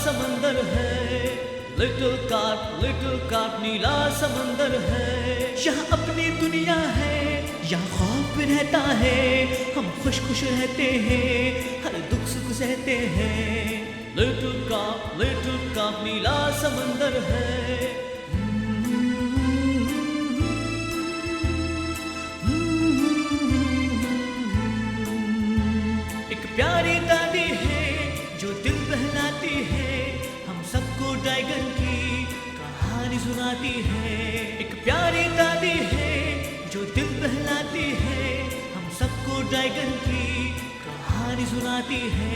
समंदर है। Little carp नीला समंदर है। यहाँ अपनी दुनिया है, यहाँ खौफ रहता है, हम खुश खुश रहते हैं, हर दुख सुख सहते हैं। लिटिल कार्प नीला समंदर है। एक प्यारी दादी है जो दिल बहलाती है, हम सबको ड्रैगन की कहानी सुनाती है। एक प्यारी दादी है जो दिल बहलाती है, हम सबको ड्रैगन की कहानी सुनाती है।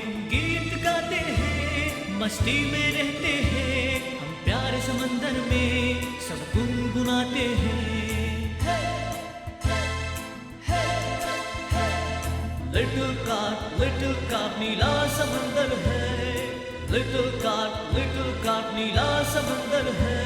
हम गीत गाते हैं, मस्ती में रहते हैं, हम प्यारे समंदर में सब गुनगुनाते हैं। लिटिल कार्प नीला समंदर है। लिटिल कार्प नीला समंदर है।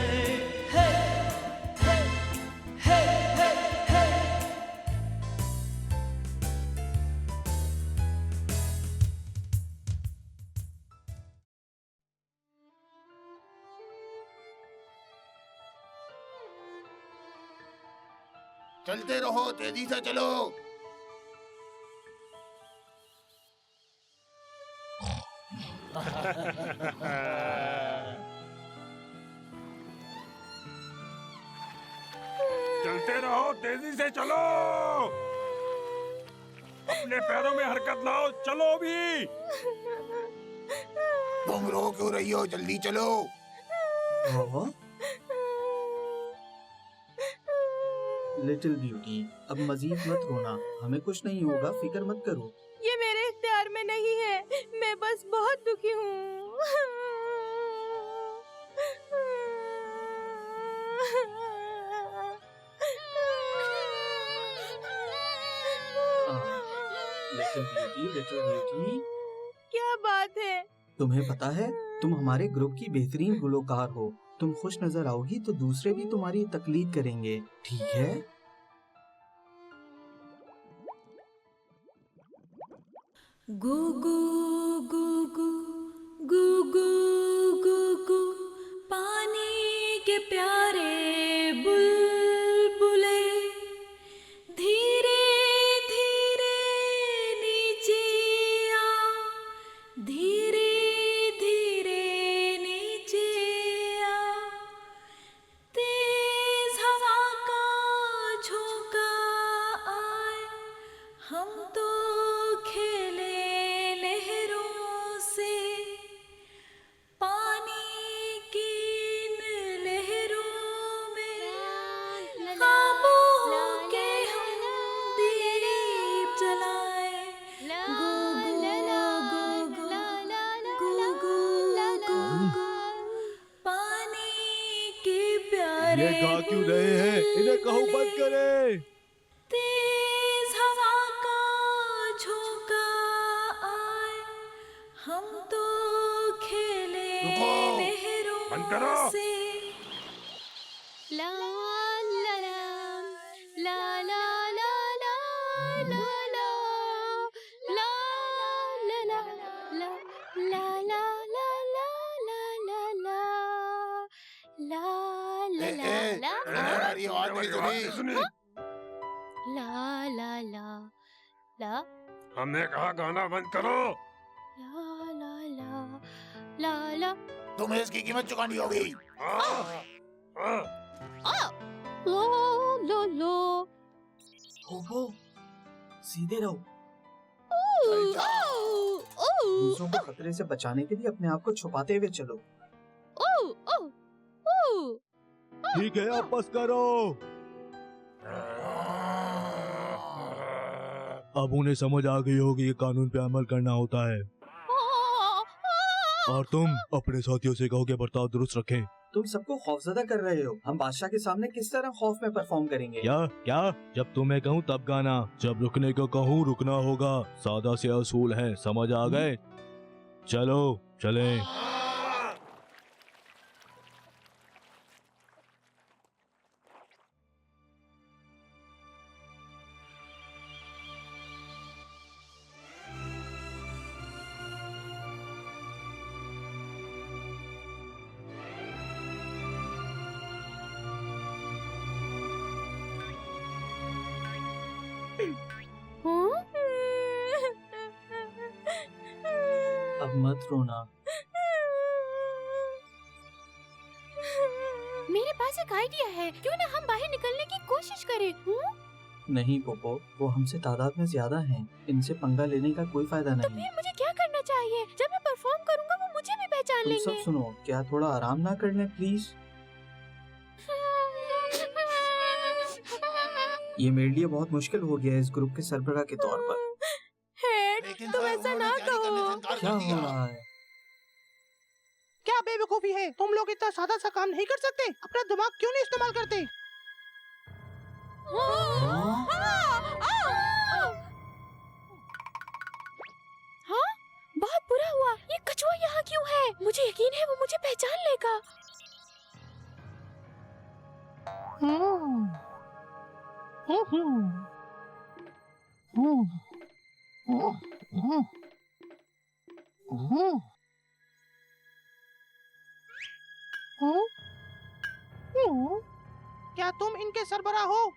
चलते रहो, तेजी से चलो। चलते रहो, तेजी से चलो। अपने पैरों में हरकत लाओ, चलो भी। तुम रो क्यों रही हो, जल्दी चलो। लिटिल ब्यूटी, अब मजीद मत रोना, हमें कुछ नहीं होगा, फिक्र मत करो। ये मेरे इख्तियार में नहीं है, मैं बस बहुत दुखी हूँ। लिटिल ब्यूटी, क्या बात है? तुम्हें पता है तुम हमारे ग्रुप की बेहतरीन गुलकार हो। तुम खुश नजर आओगी तो दूसरे भी तुम्हारी तकलीद करेंगे, ठीक है? गू गू गू गू गू गू गू गू, पानी के प्यारे बुलबुले धीरे धीरे नीचे आ, धीरे धीरे नीचे आ। तेज हवा का झोंका आए, हम तो खेले लहरों से, पानी की इन लहरों में काबू होके हम दीप जलाए। गू गू गू गू गू गू गू, पानी के प्यारे ये गा क्यों रहे हैं? इन्हें कहो बंद करें। तेज हवा का झोंका आए, हम तो खेले रुको। बंद करो। लहरों से। ला ला ला ला ला ला ला ला ला ला ला ला ला ला ला ला ला ला हमारी आवाज नहीं सुनी। ला ला ला ला हमने कहा गाना बंद करो। ला ला ला ला ला। तुम्हें इसकी कीमत चुकानी होगी। लो लो लो। हो, सीधे रहो। चल जा। दूसरों को खतरे से बचाने के लिए अपने आप को छुपाते हुए चलो। ठीक है, अब बस करो। अब उन्हें समझ आ गई होगी कि कानून पे अमल करना होता है। और तुम अपने साथियों से कहो कि बर्ताव दुरुस्त रखें। तुम सबको खौफजदा कर रहे हो। हम बादशाह के सामने किस तरह खौफ में परफॉर्म करेंगे? क्या? जब तुम्हें कहूँ तब गाना, जब रुकने को कहूँ रुकना होगा। सादा से असूल है, समझ आ गए? चलो चलें। मत रोना। मेरे पास एक आइडिया है, क्यों ना हम बाहर निकलने की कोशिश करें? नहीं पोपो, वो हमसे तादाद में ज्यादा हैं। इनसे पंगा लेने का कोई फायदा तो नहीं। फिर मुझे क्या करना चाहिए? जब मैं परफॉर्म करूंगा वो मुझे भी पहचान तुम सब लेंगे। सुनो, क्या थोड़ा आराम ना कर लें प्लीज? ये मेरे लिए बहुत मुश्किल हो गया है इस ग्रुप के सरबराह के तौर पर। हेड, लेकिन तुम सर, ऐसा उन्होंने ना तैयारी करने से कहो। इनकार क्या कर हो दिया। रहा है? क्या बेवकूफी है? तुम लोग इतना सादा सा काम नहीं कर सकते? अपना दिमाग क्यों नहीं इस्तेमाल करते? हाँ, बहुत बुरा हुआ। ये कछुआ यहाँ क्यों है? मुझे यकीन है वो मुझे पहचान लेगा। क्या तुम इनके सरबराह हो?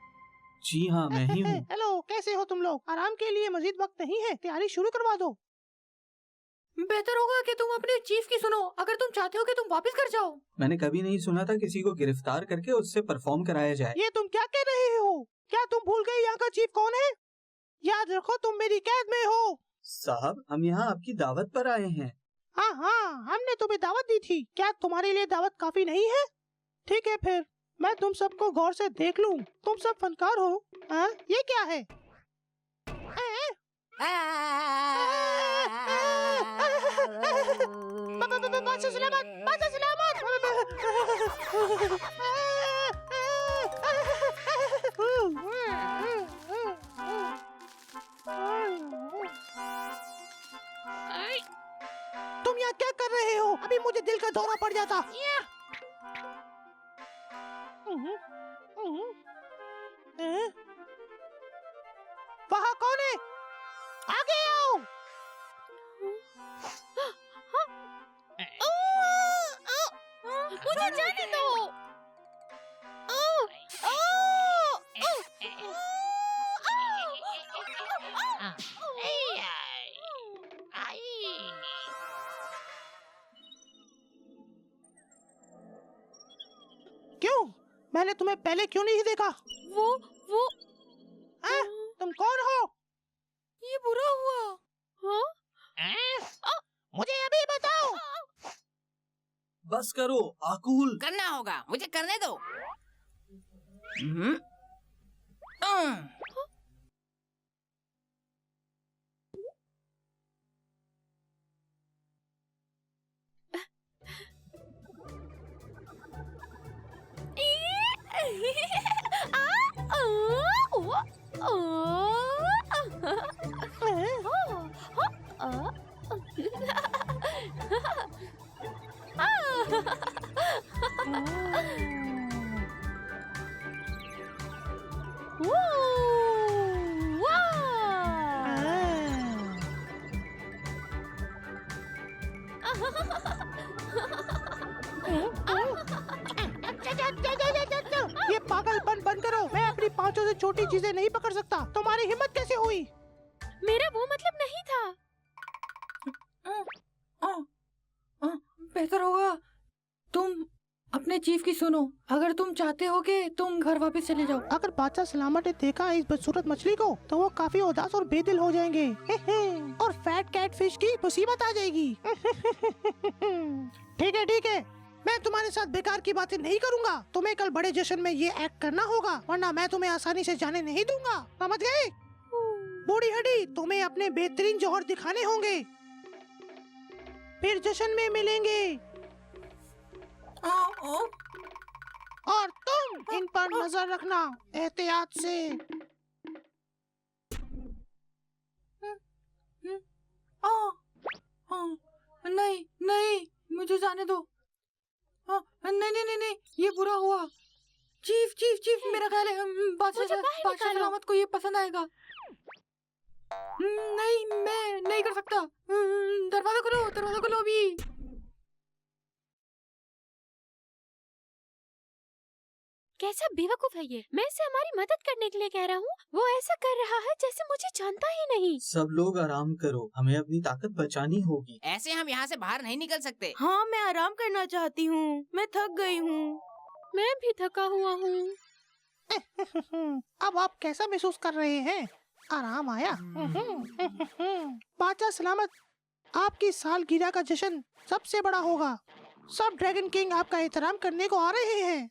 जी हाँ, मैं ही हूँ। हेलो, कैसे हो तुम लोग? आराम के लिए मजीद वक्त नहीं है, तैयारी शुरू करवा दो। बेहतर होगा कि तुम अपने चीफ की सुनो। अगर तुम चाहते हो कि तुम वापस घर जाओ। मैंने कभी नहीं सुना था किसी को गिरफ्तार करके उससे परफॉर्म कराया जाए। ये तुम क्या कह रहे हो? क्या तुम भूल गए यहाँ का चीफ कौन है? याद रखो तुम मेरी कैद में हो। साहब, हम यहाँ आपकी दावत पर आए हैं। हाँ हाँ, हमने तुम्हें दावत दी थी। क्या तुम्हारे लिए दावत काफी नहीं है? ठीक है फिर, मैं तुम सबको गौर से देख लूं। तुम सब फनकार हो। ये क्या है? बादशाह सलामत, बादशाह सलामत। तुम यहाँ क्या कर रहे हो? अभी मुझे दिल का दौरा पड़ जाता। वहाँ कौन है? आगे आओ। मुझे जाने दो। क्यों? मैंने तुम्हें पहले क्यों नहीं देखा? वो तुम कौन हो? ये बुरा हुआ। हाँ? मुझे अभी बताओ। बस करो आकुल। करना होगा, मुझे करने दो। ये पागलपन बंद करो। मैं अपनी पांचों से छोटी चीजें नहीं पकड़ सकता। तुम्हारी हिम्मत कैसे हुई? मेरा वो मतलब नहीं था। बेहतर होगा तुम अपने चीफ की सुनो। अगर तुम चाहते हो कि तुम घर वापस चले जाओ। अगर बादशाह सलामत ने देखा इस बदसूरत मछली को तो वो काफी उदास और बेदिल हो जाएंगे। और फैट कैट फिश की मुसीबत आ जाएगी। ठीक है, मैं तुम्हारे साथ बेकार की बातें नहीं करूंगा। तुम्हें कल बड़े जश्न में ये एक्ट करना होगा, वरना मैं तुम्हें आसानी से जाने नहीं दूंगा। समझ गए? बूढ़ी हड्डी, तुम्हें अपने बेहतरीन जौहर दिखाने होंगे। फिर जश्न में मिलेंगे। और तुम इन पर नजर रखना, एहतियात से। नहीं, मुझे जाने दो। नहीं, ये बुरा हुआ। चीफ, मेरा ख्याल है बादशाह सलामत को ये पसंद आएगा। नहीं, मैं नहीं कर सकता। दरवाजा खोलो अभी। कैसा बेवकूफ है ये। मैं इसे हमारी मदद करने के लिए कह रहा हूँ, वो ऐसा कर रहा है जैसे मुझे जानता ही नहीं। सब लोग आराम करो, हमें अपनी ताकत बचानी होगी। ऐसे हम यहाँ से बाहर नहीं निकल सकते। हाँ, मैं आराम करना चाहती हूँ, मैं थक गई हूँ। मैं भी थका हुआ हूँ। अब आप कैसा महसूस कर रहे हैं? आराम आया? बादशाह सलामत, आपकी सालगिरह का जश्न सबसे बड़ा होगा। सब ड्रैगन किंग आपका एहतराम करने को आ रहे हैं।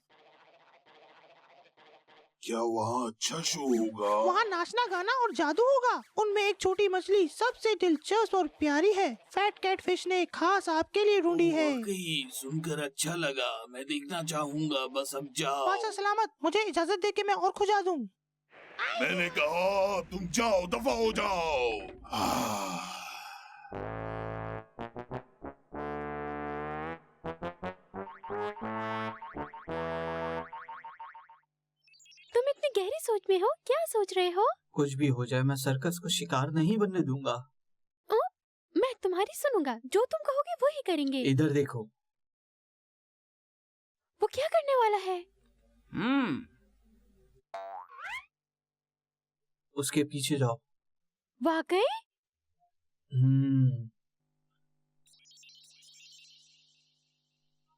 क्या वहाँ अच्छा शो होगा? वहाँ नाचना गाना और जादू होगा। उनमें एक छोटी मछली सबसे दिलचस्प और प्यारी है। फैट कैट फिश ने खास आपके लिए ढूंढी है। सुनकर अच्छा लगा, मैं देखना चाहूँगा, बस अब जाओ। बादशाह सलामत, मुझे इजाजत दे के मैं और खुजा दूं। मैंने कहा तुम जाओ, दफा हो जाओ। तुम इतनी गहरी सोच में हो, क्या सोच रहे हो? कुछ भी हो जाए, मैं सर्कस को शिकार नहीं बनने दूंगा। मैं तुम्हारी सुनूंगा, जो तुम कहोगे वो ही करेंगे। इधर देखो। वो क्या करने वाला है? उसके पीछे जाओ। वाकई?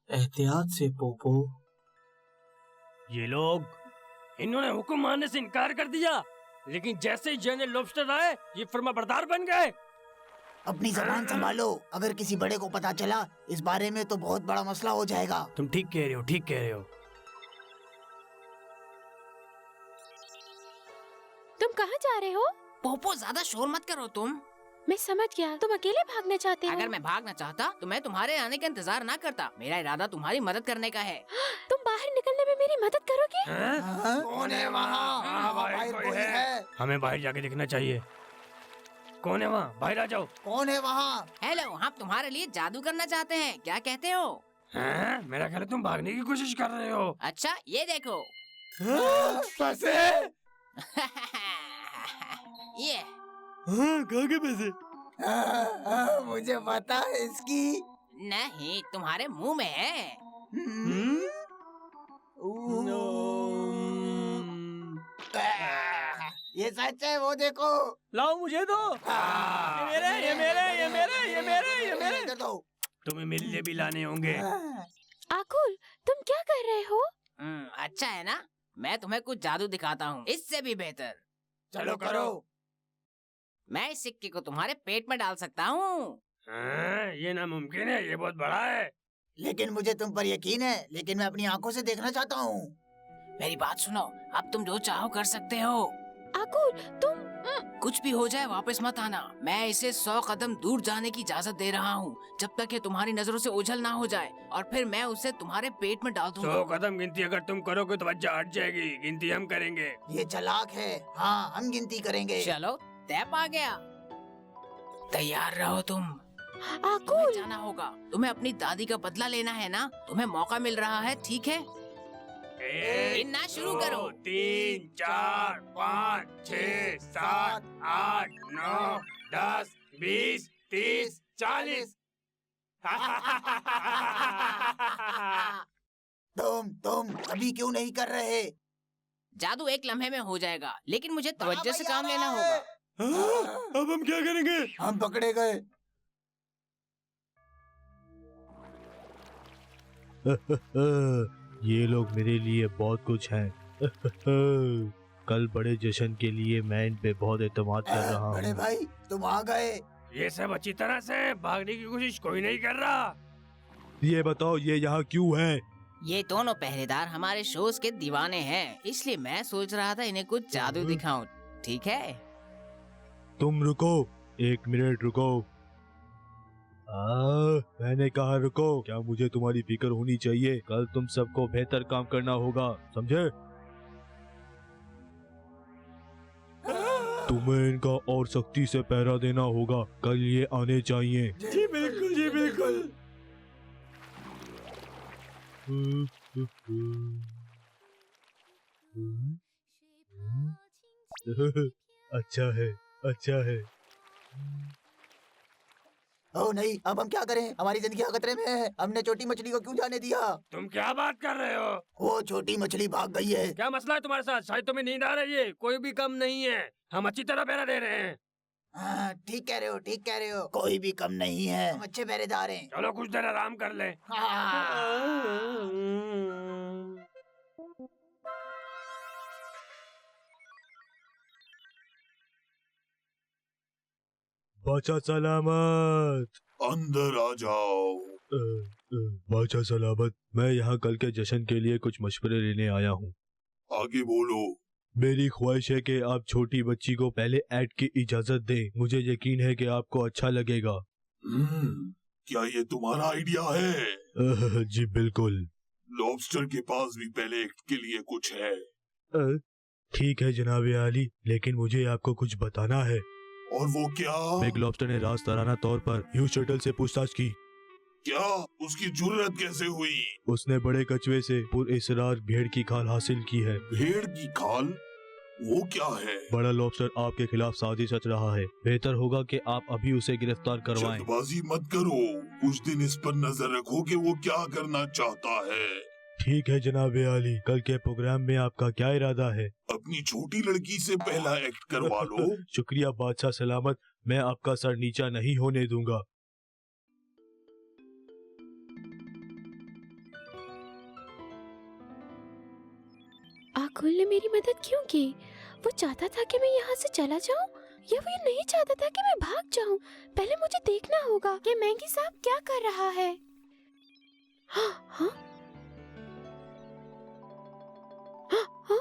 एहतियात से पोपो। ये लोग, इन्होंने हुक्म मानने से इनकार कर दिया, लेकिन जैसे ही जनरल लॉबस्टर आए ये फर्माबरदार बन गए। अपनी जबान संभालो, अगर किसी बड़े को पता चला इस बारे में तो बहुत बड़ा मसला हो जाएगा। तुम ठीक कह रहे हो, ठीक कह रहे हो। तुम कहाँ जा रहे हो? पोपो, ज्यादा शोर मत करो तुम। मैं समझ गया, तुम अकेले भागना चाहते हो। अगर मैं भागना चाहता तो मैं तुम्हारे आने का इंतजार ना करता। मेरा इरादा तुम्हारी मदद करने का है। तुम बाहर निकलने में मेरी मदद करोगे? कौन है वहाँ? भाई, कोई है। हमें बाहर जाके देखना चाहिए। कौन है वहाँ? बाहर आ जाओ। कौन है वहाँ? हेलो, हम तुम्हारे लिए जादू करना चाहते हैं, क्या कहते हो? मेरा ख्याल है तुम भागने की कोशिश कर रहे हो। अच्छा, ये देखो। पैसे? ये कहाँ के पैसे? मुझे पता है इसकी। नहीं, तुम्हारे मुंह में है। ये सच है, वो देखो। लाओ मुझे दो। ये मेरे, ये मेरे, ये मेरे, ये मेरे, ये मेरे। दे दो। तुम्हें मेरे लिए भी लाने होंगे। आकुल, तुम क्या कर रहे हो? अच्छा है ना, मैं तुम्हें कुछ जादू दिखाता हूँ, इससे भी बेहतर। चलो करो। मैं इस सिक्के को तुम्हारे पेट में डाल सकता हूँ। ये नामुमकिन है, ये बहुत बड़ा है। लेकिन मुझे तुम पर यकीन है, लेकिन मैं अपनी आंखों से देखना चाहता हूँ। मेरी बात सुनो, अब तुम जो चाहो कर सकते हो। आकुल, तुम कुछ भी हो जाए वापस मत आना। मैं इसे 100 कदम दूर जाने की इजाजत दे रहा हूँ, जब तक ये तुम्हारी नजरों से ओझल ना हो जाए, और फिर मैं उसे तुम्हारे पेट में डाल दूंगा। 100 कदम गिनती अगर तुम करोगे तो वजह हट जाएगी। गिनती हम करेंगे। ये चालाक है। हाँ, हम गिनती करेंगे। चलो, तैप आ गया। तैयार रहो तुम। आकुल, तुम्हें जाना होगा। तुम्हें अपनी दादी का बदला लेना है ना? तुम्हें मौका मिल रहा है, ठीक है? गिनना शुरू करो। 3, 4, 5, 6, 7, 8, 9, 10, 20, 30, 40। तुम अभी क्यों नहीं कर रहे? जादू एक लम्हे में हो जाएगा, लेकिन मुझे तवज्जो से काम लेना होगा। अब हम क्या करेंगे? हम पकड़े गए। ये लोग मेरे लिए बहुत कुछ हैं। कल बड़े जश्न के लिए मैं इन पे बहुत एतमाद कर रहा बड़े हूँ। भाई, तुम आ गए। ये सब अच्छी तरह से भागने की कोशिश कोई नहीं कर रहा। ये बताओ, ये यहाँ क्यों है? ये दोनों पहरेदार हमारे शोज के दीवाने हैं, इसलिए मैं सोच रहा था इन्हें कुछ जादू दिखाऊं, ठीक है? तुम रुको, 1 मिनट रुको। मैंने कहा रुको। क्या मुझे तुम्हारी फिक्र होनी चाहिए? कल तुम सबको बेहतर काम करना होगा, समझे? तुम्हें इनका और सख्ती से पहरा देना होगा। कल ये आने चाहिए। जी बिल्कुल, जी बिल्कुल। अच्छा है, अच्छा है। ओह नहीं, अब हम क्या करें? हमारी जिंदगी खतरे में है। हमने छोटी मछली को क्यों जाने दिया? तुम क्या बात कर रहे हो? वो छोटी मछली भाग गई है। क्या मसला है तुम्हारे साथ? शायद तुम्हें नींद आ रही है। कोई भी कम नहीं है, हम अच्छी तरह पहरा दे रहे हैं। हाँ, ठीक कह रहे हो, ठीक कह रहे हो। कोई भी कम नहीं है, हम अच्छे पहरेदार हैं। चलो कुछ देर आराम कर ले। बादशाह सलामत। अंदर आ जाओ। बादशाह सलामत, मैं यहाँ कल के जश्न के लिए कुछ मशवरे लेने आया हूँ। आगे बोलो। मेरी ख्वाहिश है कि आप छोटी बच्ची को पहले एक्ट की इजाजत दें। मुझे यकीन है कि आपको अच्छा लगेगा। क्या ये तुम्हारा आइडिया है? जी बिल्कुल। लॉबस्टर के पास भी पहले एक्ट के लिए कुछ है। ठीक है जनाब आली, लेकिन मुझे आपको कुछ बताना है। और वो क्या? बिग लॉबस्टर ने राजताराना तौर पर ह्यूज शटल से पूछताछ की। क्या? उसकी जुर्रत कैसे हुई? उसने बड़े कछुए से पुरअसरार भेड़ की खाल हासिल की है। भेड़ की खाल? वो क्या है? बड़ा लॉबस्टर आपके खिलाफ साजिश रच रहा है। बेहतर होगा कि आप अभी उसे गिरफ्तार करवाएं। जल्दबाजी मत करो, कुछ दिन इस पर नजर रखो कि वो क्या करना चाहता है। ठीक है जनाब आली, कल के प्रोग्राम में आपका क्या इरादा है? अपनी छोटी लड़की से पहला एक्ट करवा लो। शुक्रिया बादशाह सलामत, मैं आपका सर नीचा नहीं होने दूंगा। आकुल ने मेरी मदद क्यों की? वो चाहता था कि मैं यहाँ से चला जाऊँ, या वो ये नहीं चाहता था कि मैं भाग जाऊँ? पहले मुझे देखना होगा कि मैंगी साहब क्या कर रहा है। हाँ हाँ हाँ हाँ।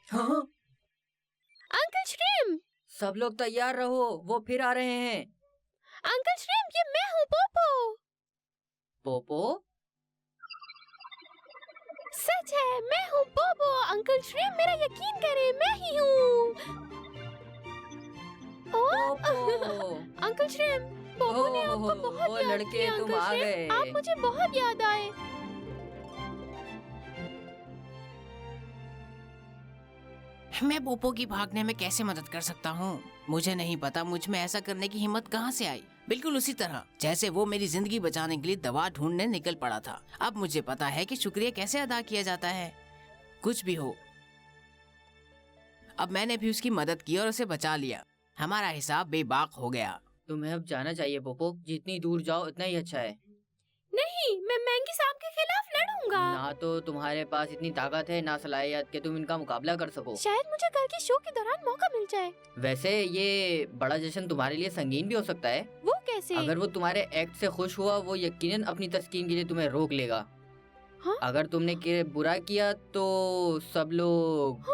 हाँ हाँ, अंकल श्रीम, सब लोग तैयार रहो, वो फिर आ रहे हैं। अंकल श्रीम, ये मैं हूँ, पोपो। पोपो? सच है, मैं हूँ पोपो। अंकल श्रीम, मेरा यकीन करें, मैं ही हूँ। पोपो। अंकल श्रीम, पोपो ने आपको बहुत ओ याद लड़के, किया। तुम अंकल आ श्रीम, गए। आप मुझे बहुत याद आए। मैं पोपो की भागने में कैसे मदद कर सकता हूँ? मुझे नहीं पता मुझ में ऐसा करने की हिम्मत कहाँ से आई। बिल्कुल उसी तरह जैसे वो मेरी जिंदगी बचाने के लिए दवा ढूंढने निकल पड़ा था। अब मुझे पता है कि शुक्रिया कैसे अदा किया जाता है। कुछ भी हो, अब मैंने भी उसकी मदद की और उसे बचा लिया। हमारा हिसाब बेबाक हो गया। तुम्हें अब जाना चाहिए पोपो, जितनी दूर जाओ उतना ही अच्छा है। नहीं, मैं मैंगी साहब के खिलाफ लड़ूंगा। ना तो तुम्हारे पास इतनी ताकत है, ना सलाहियत कि तुम इनका मुकाबला कर सको। शायद मुझे कल के शो के दौरान मौका मिल जाए। वैसे ये बड़ा जश्न तुम्हारे लिए संगीन भी हो सकता है। वो कैसे? अगर वो तुम्हारे एक्ट से खुश हुआ, वो यकीनन अपनी तस्कीन के लिए तुम्हें रोक लेगा। हाँ? अगर तुमने बुरा किया तो सब लोग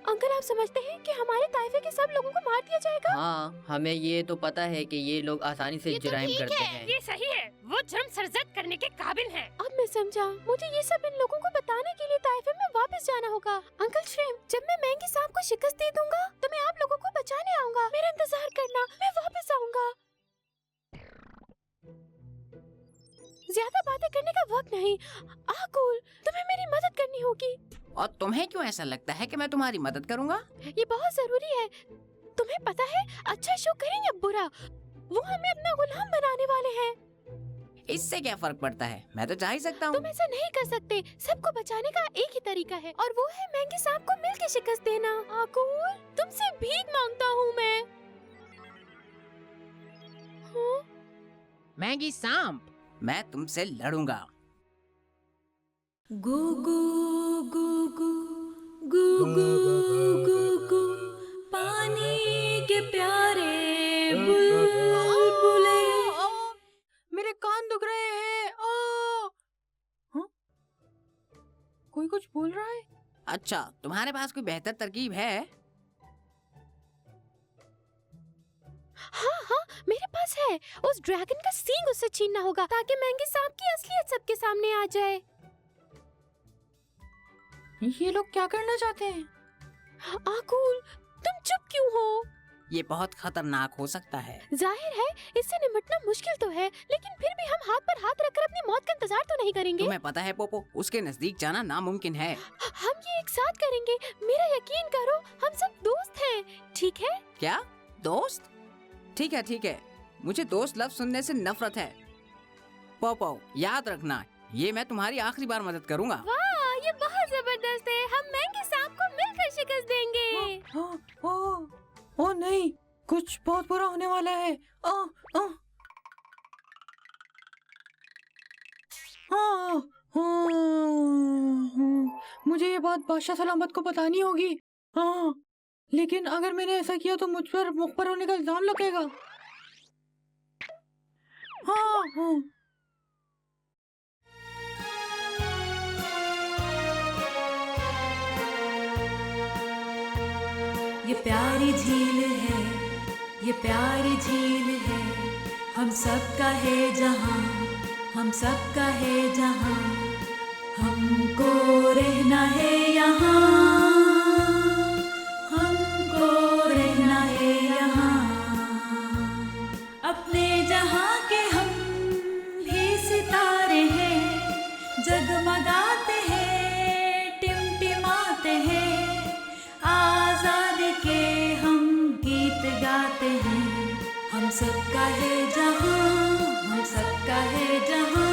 अंकल, आप समझते हैं कि हमारे ताइफे के सब लोगों को मार दिया जाएगा? हाँ, हमें ये तो पता है कि ये लोग आसानी से जुर्म करते हैं। ये सही है, वो जुर्म सरजद करने के काबिल हैं। अब मैं समझा, मुझे ये सब इन लोगों को बताने के लिए ताइफे में वापस जाना होगा। अंकल श्रीम, जब मैं मैंगी साहब को शिकस्त दे दूंगा तो मैं आप लोगों को बचाने आऊंगा। मेरा इंतजार करना, मैं वापस आऊंगा। ज्यादा बातें करने का वक्त नहीं। आकुल, तुम्हें मेरी मदद करनी होगी। और तुम्हें क्यों ऐसा लगता है कि मैं तुम्हारी मदद करूंगा? ये बहुत जरूरी है। तुम्हें पता है, अच्छा शो करें या बुरा, वो हमें अपना गुलाम बनाने वाले हैं। इससे क्या फर्क पड़ता है? मैं तो जा ही सकता हूँ। तुम ऐसा नहीं कर सकते। सबको बचाने का एक ही तरीका है, और वो है मैंगी साहब को मिलकर शिकस्त देना। आकुल, तुमसे भीख मांगता हूँ मैं। हाँ? मैगी सांप, मैं तुमसे लड़ूंगा। गू गू गू गू गू गू गू गू पानी के प्यारे बुलबुले। मेरे कान दुख रहे हैं। हाँ? कोई कुछ बोल रहा है? अच्छा, तुम्हारे पास कोई बेहतर तरकीब है? हाँ हाँ, मेरे पास है। उस ड्रैगन का सींग उससे छीनना होगा ताकि मैंगी साहब की असलियत सबके सामने आ जाए। ये लोग क्या करना चाहते हैं? आकुल, तुम चुप क्यों हो? ये बहुत खतरनाक हो सकता है। जाहिर है इससे निपटना मुश्किल तो है, लेकिन फिर भी हम हाथ पर हाथ रखकर अपनी मौत का इंतजार तो नहीं करेंगे। तुम्हें पता है पोपो, उसके नजदीक जाना नामुमकिन है। हम ये एक साथ करेंगे, मेरा यकीन करो, हम सब दोस्त हैं, ठीक है? क्या दोस्त? ठीक है ठीक है, मुझे दोस्त लफ्ज सुनने से नफरत है। पोपो याद रखना, ये मैं तुम्हारी आखिरी बार मदद करूँगा। वाह, ये बहुत जबरदस्त है। हम मैंगी सांप को मिलकर शिकस्त देंगे। ओ नहीं, कुछ बहुत बुरा होने वाला है। आ, आ, हाँ, मुझे ये बात बादशाह सलामत को बतानी होगी। हाँ, लेकिन अगर मैंने ऐसा किया तो मुझ पर मुखबर होने का इल्जाम लगेगा। हाँ, हाँ। ये प्यारी झील है, ये प्यारी झील है, हम सबका है जहाँ, हम सबका है जहाँ, हमको रहना है यहाँ, हमको रहना है यहाँ। अपने जहाँ के हम भी सितारे हैं, जगमगाते हैं, टिमटिमाते हैं, आजादी के हम गीत गाते हैं। हम सबका है जहाँ, हम सबका है जहाँ।